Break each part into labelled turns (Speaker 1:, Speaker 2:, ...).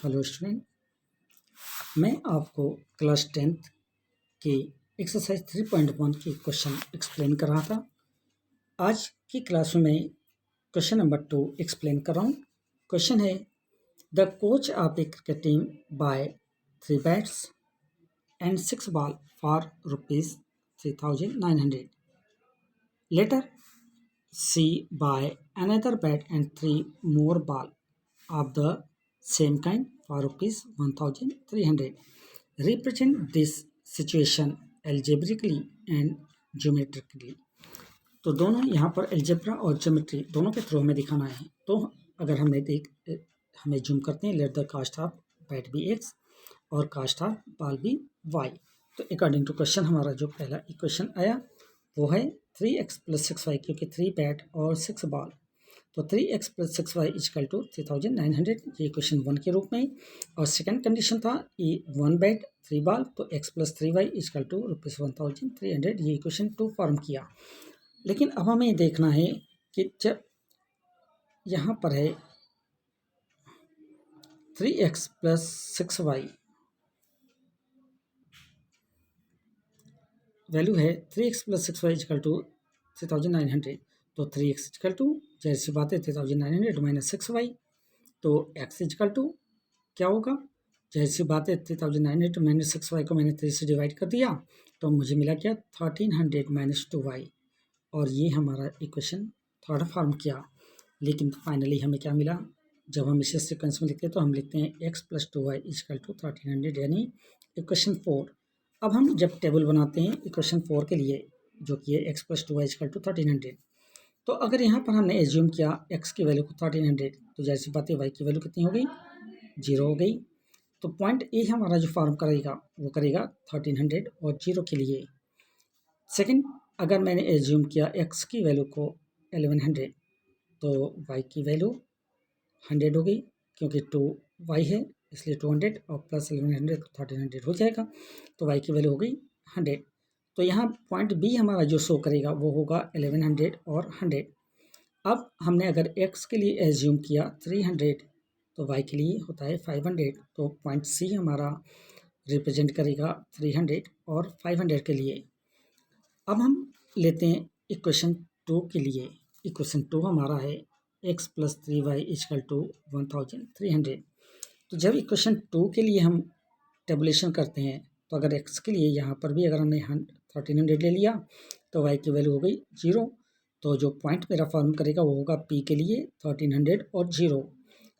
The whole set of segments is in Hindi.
Speaker 1: हेलो स्टूडेंट, मैं आपको क्लास 10th की एक्सरसाइज 3.1 की क्वेश्चन एक्सप्लेन कर रहा था। आज की क्लास में क्वेश्चन नंबर 2 एक्सप्लेन कर रहा हूँ। क्वेश्चन है, the coach of a cricket team buy 3 bats and 6 ball for ₹3,900. Later she buy another bat and 3 more ball of the same kind for ₹1,300. Represent this situation algebraically and geometrically. तो दोनों यहाँ पर एल्जेब्रा और ज्योमेट्री दोनों के थ्रू हमें दिखाना है। तो अगर हमें जूम करते हैं, let the cost of bat be X और cost of ball be Y. तो अकॉर्डिंग टू क्वेश्चन हमारा जो पहला इक्वेशन आया वो है 3x + 6y, क्योंकि 3 बैट और 6 बॉल, तो 3x + 6y = 3,900, ये इक्वेशन 1 के रूप में। और सेकंड कंडीशन था 1 बैट 3 बॉल, तो x + 3y = ₹1,300, ये इक्वेशन 2 फॉर्म किया। लेकिन अब हमें देखना है कि जब यहाँ पर है 3x + 6y, वैल्यू है 3x + 6y = 3,900, तो 3x जाहिर सी बात है 3,900 - 6y, तो x क्या होगा, जाहिर सी बात है 3,900 - 6y को मैंने 3 से डिवाइड कर दिया, तो मुझे मिला क्या 1,300 - 2y, और ये हमारा इक्वेशन थर्ड फॉर्म किया। लेकिन फाइनली हमें क्या मिला, जब हम इसे सीक्वेंस में लिखते हैं तो हम लिखते हैं x + 2y = 1,300, यानी इक्वेशन 4। अब हम जब टेबल बनाते हैं इक्वेशन 4 के लिए, जो कि है x + 2y = 1,300, तो अगर यहाँ पर हमने एज्यूम किया x की वैल्यू को 1,300, तो जाहिर सी बात है y की वैल्यू कितनी हो गई, 0 हो गई। तो पॉइंट ए हमारा जो फॉर्म करेगा वो करेगा 1,300 और 0 के लिए। सेकंड, अगर मैंने एज्यूम किया x की वैल्यू को 1100, तो y की वैल्यू 100 हो गई, क्योंकि 2y है इसलिए 200 और प्लस 1100 तो 1,300 हो जाएगा, तो y की वैल्यू हो गई 100। तो यहाँ पॉइंट बी हमारा जो शो करेगा वो होगा 1100 और 100। अब हमने अगर x के लिए एज्यूम किया 300, तो y के लिए होता है 500, तो पॉइंट सी हमारा रिप्रेजेंट करेगा 300 और 500 के लिए। अब हम लेते हैं इक्वेशन 2 के लिए। इक्वेशन 2 हमारा है x + 3y = 1,300। तो जब इक्वेशन 2 के लिए हम टेबुलेशन करते हैं, तो अगर x के लिए यहाँ पर भी अगर हमने 1,300 ले लिया, तो y की वैल्यू हो गई 0। तो जो पॉइंट मेरा फॉर्म करेगा वो होगा p के लिए 1,300 और 0।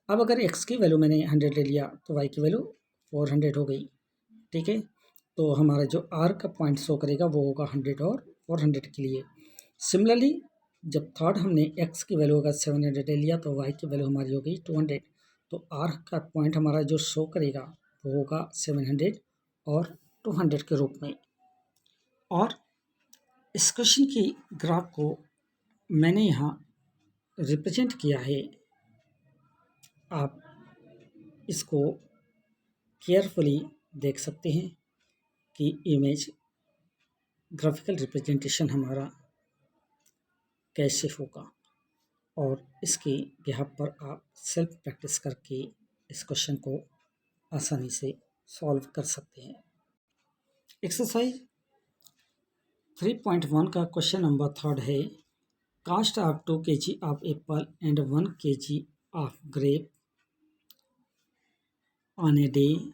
Speaker 1: अब अगर x की वैल्यू मैंने 100 ले लिया, तो y की वैल्यू 400 हो गई, ठीक है। तो हमारा जो r का पॉइंट शो करेगा वो होगा 100 और 400 के लिए। सिमिलरली जब थर्ड हमने x की वैल्यू अगर 700 ले लिया, तो y की वैल्यू हमारी हो गई 200, तो r का पॉइंट हमारा जो शो करेगा वो होगा 700 और 200 के रूप में। और इस क्वेश्चन की ग्राफ को मैंने यहाँ रिप्रेजेंट किया है, आप इसको केयरफुली देख सकते हैं कि इमेज ग्राफिकल रिप्रेजेंटेशन हमारा कैसे होगा, और इसके बिहाफ पर आप सेल्फ प्रैक्टिस करके इस क्वेश्चन को आसानी से सॉल्व कर सकते हैं। एक्सरसाइज 3.1 का क्वेश्चन नंबर 3 है, cost of 2 kg of apple and 1 kg of grape on a day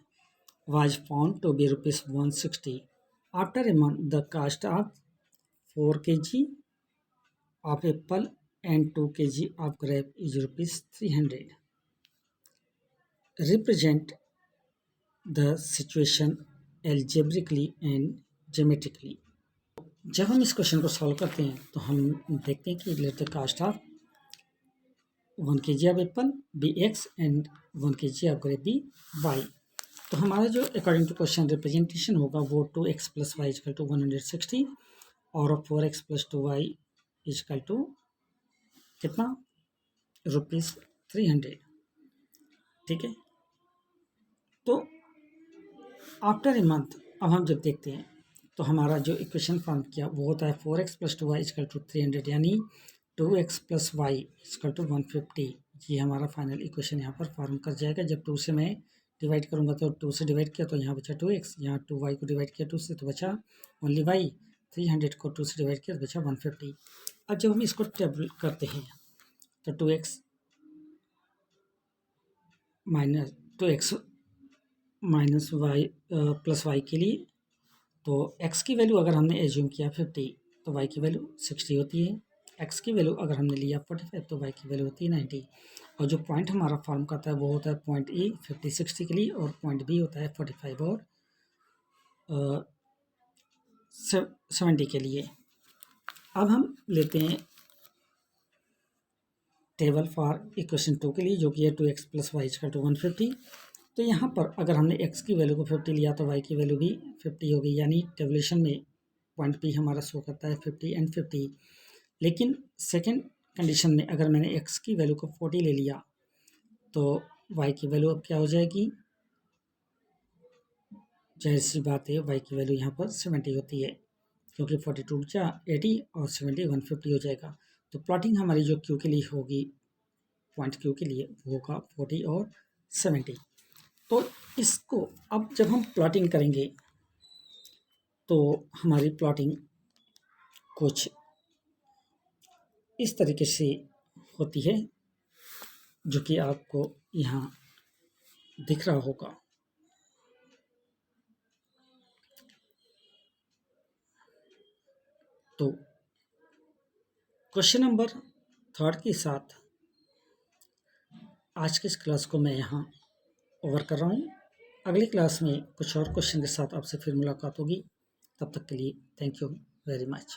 Speaker 1: was found to be ₹160. After a month, the cost of 4 kg of apple and 2 kg of grape is ₹300. Represent the situation algebraically and geometrically. जब हम इस क्वेश्चन को सॉल्व करते हैं तो हम देखते हैं कि let the cost of 1 kg of apple be X and 1 kg of grape be Y. तो हमारा जो अकॉर्डिंग टू क्वेश्चन रिप्रेजेंटेशन होगा वो 2x + y = 160 और 4x + 2y = कितना, ₹300, ठीक है। तो आफ्टर ए मंथ, अब हम जब देखते हैं तो हमारा जो इक्वेशन फॉर्म किया वो होता है 4x + 2y = 300, यानी 2x + y = 150, ये हमारा फाइनल इक्वेशन यहाँ पर फॉर्म कर जाएगा। जब 2 से मैं डिवाइड करूँगा तो 2 से डिवाइड किया तो यहाँ बचा 2x, यहाँ 2y को डिवाइड किया 2 से तो बचा ओनली y, 300 को 2 से डिवाइड किया तो बचा 150। अब जब हम इसको टेबल करते हैं तो 2x minus Y plus Y के लिए, तो x की वैल्यू अगर हमने एज्यूम किया 50 तो y की वैल्यू 60 होती है। x की वैल्यू अगर हमने लिया 45 तो y की वैल्यू होती है 90। और जो पॉइंट हमारा फॉर्म करता है वो होता है पॉइंट ए 50-60 के लिए, और पॉइंट बी होता है 45 और 70 के लिए। अब हम लेते हैं टेबल फॉर इक्वेशन 2 के लिए, जो कि है 2x plus Y equal to 150। तो यहाँ पर अगर हमने x की वैल्यू को 50 लिया तो y की वैल्यू भी 50 होगी, यानी टेबुलेशन में पॉइंट पी हमारा शो करता है 50 एंड 50। लेकिन सेकंड कंडीशन में अगर मैंने x की वैल्यू को 40 ले लिया तो y की वैल्यू अब क्या हो जाएगी, जाहिर सी बात है y की वैल्यू यहाँ पर 70 होती है, क्योंकि 42 जा 80 और 70 150 हो जाएगा। तो प्लॉटिंग हमारी जो क्यू के लिए होगी, पॉइंट क्यू के लिए वो होगा 40 और 70। तो इसको अब जब हम प्लॉटिंग करेंगे तो हमारी प्लॉटिंग कुछ इस तरीके से होती है, जो कि आपको यहाँ दिख रहा होगा। तो क्वेश्चन नंबर 3 के साथ आज की इस क्लास को मैं यहाँ ओवर कर रहा हूँ। अगली क्लास में कुछ और क्वेश्चन के साथ आपसे फिर मुलाकात होगी। तब तक के लिए थैंक यू वेरी मच।